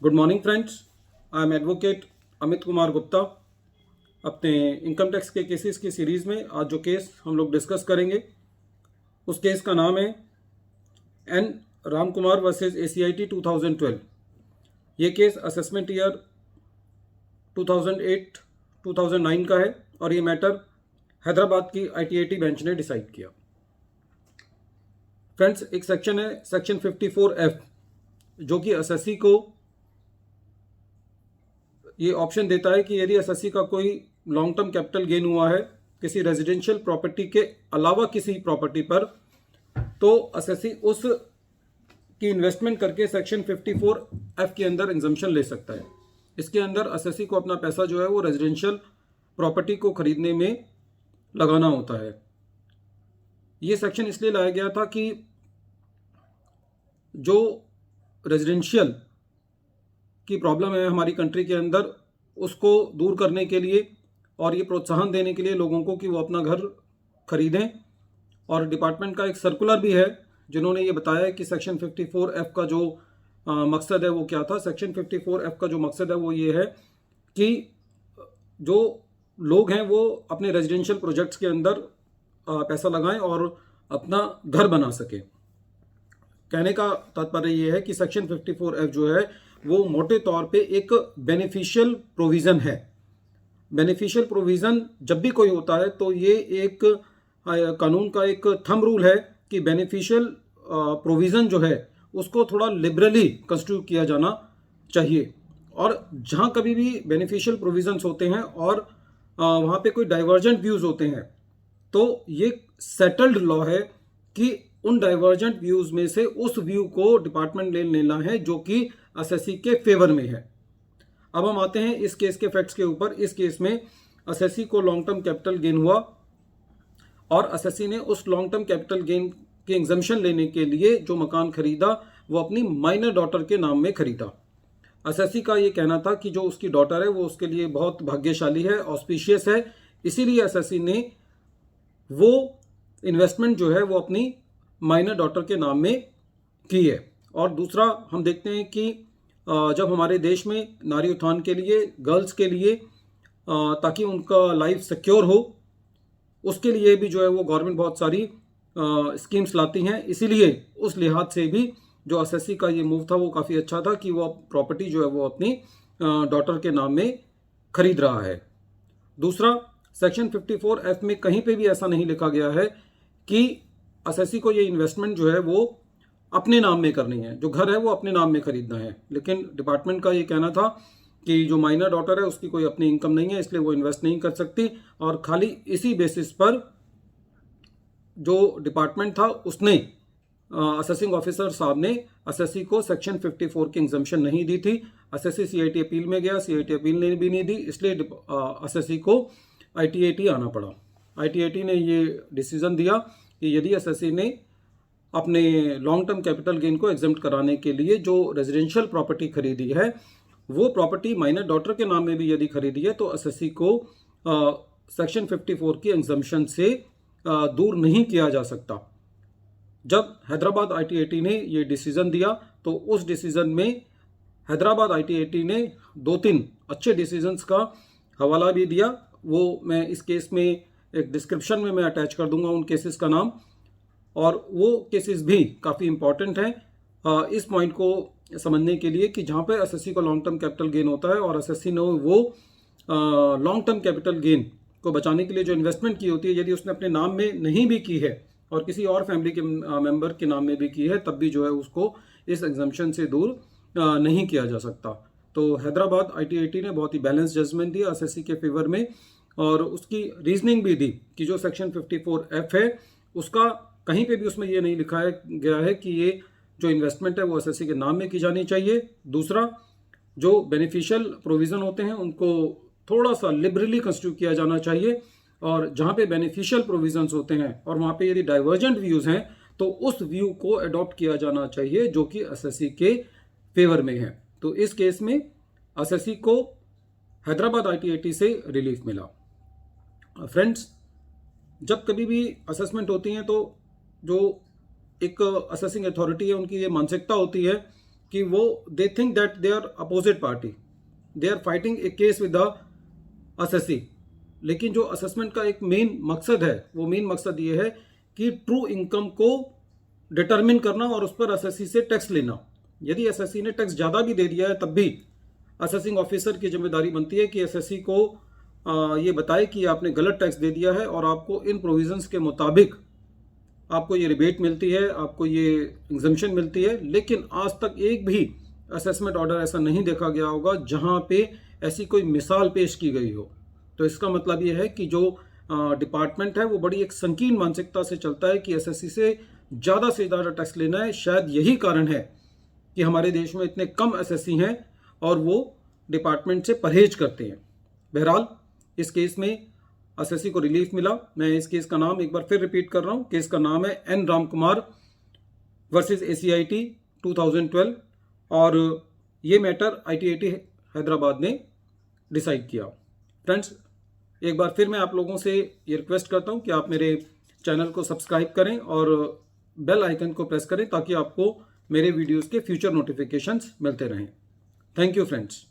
Good morning friends, I am advocate Amit Kumar Gupta. अपने income tax के cases की सीरीज़ में आज जो केस हम लोग डिस्कस करेंगे उस केस का नाम है N Ram Kumar versus ACIT 2012। ये केस असेसमेंट ईयर 2008-2009 का है और ये मैटर हैदराबाद की ITAT बेंच ने डिसाइड किया। फ्रेंड्स, एक सेक्शन है सेक्शन 54F जो कि एसएससी को ये ऑप्शन देता है कि यदि एसएससी का कोई लॉन्ग टर्म कैपिटल गेन हुआ है किसी रेजिडेंशियल प्रॉपर्टी के अलावा किसी प्रॉपर्टी पर, तो एसएससी उस की इन्वेस्टमेंट करके सेक्शन 54F के अंदर एग्जम्पशन ले सकता है। इसके अंदर एसएससी को अपना पैसा जो है वो रेजिडेंशियल प्रॉपर्टी को खरीदने में लगाना होता है। ये सेक्शन इसलिए लाया गया था कि जो रेजिडेंशियल की प्रॉब्लम है हमारी कंट्री के अंदर, उसको दूर करने के लिए और ये प्रोत्साहन देने के लिए लोगों को कि वो अपना घर खरीदें। और डिपार्टमेंट का एक सर्कुलर भी है जिन्होंने ये बताया कि सेक्शन 54F का जो मकसद है वो क्या था। सेक्शन 54F का जो मकसद है वो ये है कि जो लोग हैं वो अपने रेजिडेंशियल प्रोजेक्ट्स के अंदर पैसा लगाएं और अपना घर बना सकें। कहने का तात्पर्य ये है कि सेक्शन 54F जो है वो मोटे तौर पे एक बेनिफिशियल प्रोविज़न है। बेनिफिशियल प्रोविज़न जब भी कोई होता है तो ये एक कानून का एक थंब रूल है कि बेनिफिशियल प्रोविज़न जो है उसको थोड़ा लिबरली कंस्टिट्यूट किया जाना चाहिए। और जहाँ कभी भी बेनिफिशियल प्रोविज़न्स होते हैं और वहाँ पे कोई डाइवर्जेंट व्यूज़ होते हैं तो ये सेटल्ड लॉ है कि उन डाइवर्जेंट व्यूज़ में से उस व्यू को डिपार्टमेंट ले लेना है जो कि एसएससी के फेवर में है। अब हम आते हैं इस केस के फैक्ट्स के ऊपर। इस केस में एसएससी को लॉन्ग टर्म कैपिटल गेन हुआ और एसएससी ने उस लॉन्ग टर्म कैपिटल गेन के एग्जम्पशन लेने के लिए जो मकान खरीदा वो अपनी माइनर डॉटर के नाम में खरीदा। एसएससी का ये कहना था कि जो उसकी डॉटर है वो उसके लिए बहुत भाग्यशाली है, ऑस्पिशियस है, इसीलिए एसएससी ने वो इन्वेस्टमेंट जो है वो अपनी माइनर डॉटर के नाम में की है। और दूसरा हम देखते हैं कि जब हमारे देश में नारी उत्थान के लिए, गर्ल्स के लिए, ताकि उनका लाइफ सिक्योर हो, उसके लिए भी जो है वो गवर्नमेंट बहुत सारी स्कीम्स लाती हैं। इसीलिए उस लिहाज से भी जो एसएससी का ये मूव था वो काफ़ी अच्छा था कि वो प्रॉपर्टी जो है वो अपनी डॉटर के नाम में खरीद रहा है। दूसरा, सेक्शन 54F में कहीं पे भी ऐसा नहीं लिखा गया है कि एसएससी को ये इन्वेस्टमेंट जो है वो अपने नाम में करनी है, जो घर है वो अपने नाम में खरीदना है। लेकिन डिपार्टमेंट का ये कहना था कि जो माइनर डॉटर है उसकी कोई अपनी इनकम नहीं है, इसलिए वो इन्वेस्ट नहीं कर सकती। और खाली इसी बेसिस पर जो डिपार्टमेंट था उसने असेसिंग ऑफिसर साहब ने एसएससी को सेक्शन 54 की एग्जम्पशन नहीं दी थी। एसएससी CIT अपील में गया, CIT अपील ने भी नहीं दी, इसलिए एसएससी को ITAT आना पड़ा। ITAT ने ये डिसीजन दिया कि यदि एसएससी ने अपने लॉन्ग टर्म कैपिटल गेन को एग्जम्प्ट कराने के लिए जो रेजिडेंशियल प्रॉपर्टी खरीदी है वो प्रॉपर्टी माइनर डॉटर के नाम में भी यदि खरीदी है तो एसएससी को सेक्शन 54 की एग्जम्पशन से दूर नहीं किया जा सकता। जब हैदराबाद ITAT ने ये डिसीजन दिया तो उस डिसीजन में हैदराबाद ITAT ने 2-3 अच्छे डिसीजंस का हवाला भी दिया। वो मैं इस केस में एक डिस्क्रिप्शन में मैं अटैच कर दूंगा उन केसेस का नाम, और वो केसेस भी काफ़ी इंपॉर्टेंट हैं इस पॉइंट को समझने के लिए कि जहाँ पे एसएससी को लॉन्ग टर्म कैपिटल गेन होता है और एसएससी ने वो लॉन्ग टर्म कैपिटल गेन को बचाने के लिए जो इन्वेस्टमेंट की होती है यदि उसने अपने नाम में नहीं भी की है और किसी और फैमिली के मेंबर के नाम में भी की है तब भी जो है उसको इस एग्जम्पशन से दूर नहीं किया जा सकता। तो हैदराबाद ITAT ने बहुत ही बैलेंस जजमेंट दिया एसएससी के फेवर में और उसकी रीजनिंग भी दी कि जो सेक्शन 54F है उसका कहीं पे भी उसमें ये नहीं लिखा गया है कि ये जो इन्वेस्टमेंट है वो एसएससी के नाम में की जानी चाहिए। दूसरा, जो बेनिफिशियल प्रोविज़न होते हैं उनको थोड़ा सा लिबरली कंस्टिट्यूट किया जाना चाहिए, और जहाँ पे बेनिफिशियल प्रोविज़न्स होते हैं और वहाँ पे यदि डाइवर्जेंट व्यूज़ हैं तो उस व्यू को अडॉप्ट किया जाना चाहिए जो कि एसएससी के फेवर में है। तो इस केस में एसएससी को हैदराबाद ITAT से रिलीफ मिला। फ्रेंड्स, जब कभी भी असेसमेंट होती हैं तो जो एक असेसिंग अथॉरिटी है उनकी ये मानसिकता होती है कि वो they think that they are opposite party, they are fighting a case with the assessee. लेकिन जो असेसमेंट का एक मेन मकसद है, वो मेन मकसद ये है कि ट्रू इनकम को डिटरमिन करना और उस पर एसएससी से टैक्स लेना। यदि एसएससी ने टैक्स ज़्यादा भी दे दिया है तब भी असेसिंग ऑफिसर की जिम्मेदारी बनती है कि एसएससी को ये बताए कि आपने गलत टैक्स दे दिया है और आपको इन प्रोविजंस के मुताबिक आपको ये रिबेट मिलती है, आपको ये एग्जम्पशन मिलती है। लेकिन आज तक एक भी असेसमेंट ऑर्डर ऐसा नहीं देखा गया होगा जहां पे ऐसी कोई मिसाल पेश की गई हो। तो इसका मतलब ये है कि जो डिपार्टमेंट है वो बड़ी एक संकीर्ण मानसिकता से चलता है कि एसएससी से ज़्यादा टैक्स लेना है। शायद यही कारण है कि हमारे देश में इतने कम एसएससी हैं और वो डिपार्टमेंट से परहेज करते हैं। बहरहाल इस केस में एसएससी को रिलीफ मिला। मैं इस केस का नाम एक बार फिर रिपीट कर रहा हूँ। केस का नाम है N Ram Kumar versus ACIT 2012 और ये मैटर ITAT हैदराबाद ने डिसाइड किया। फ्रेंड्स, एक बार फिर मैं आप लोगों से ये रिक्वेस्ट करता हूँ कि आप मेरे चैनल को सब्सक्राइब करें और बेल आइकन को प्रेस करें ताकि आपको मेरे वीडियोस के फ्यूचर नोटिफिकेशंस मिलते रहें। Thank you friends.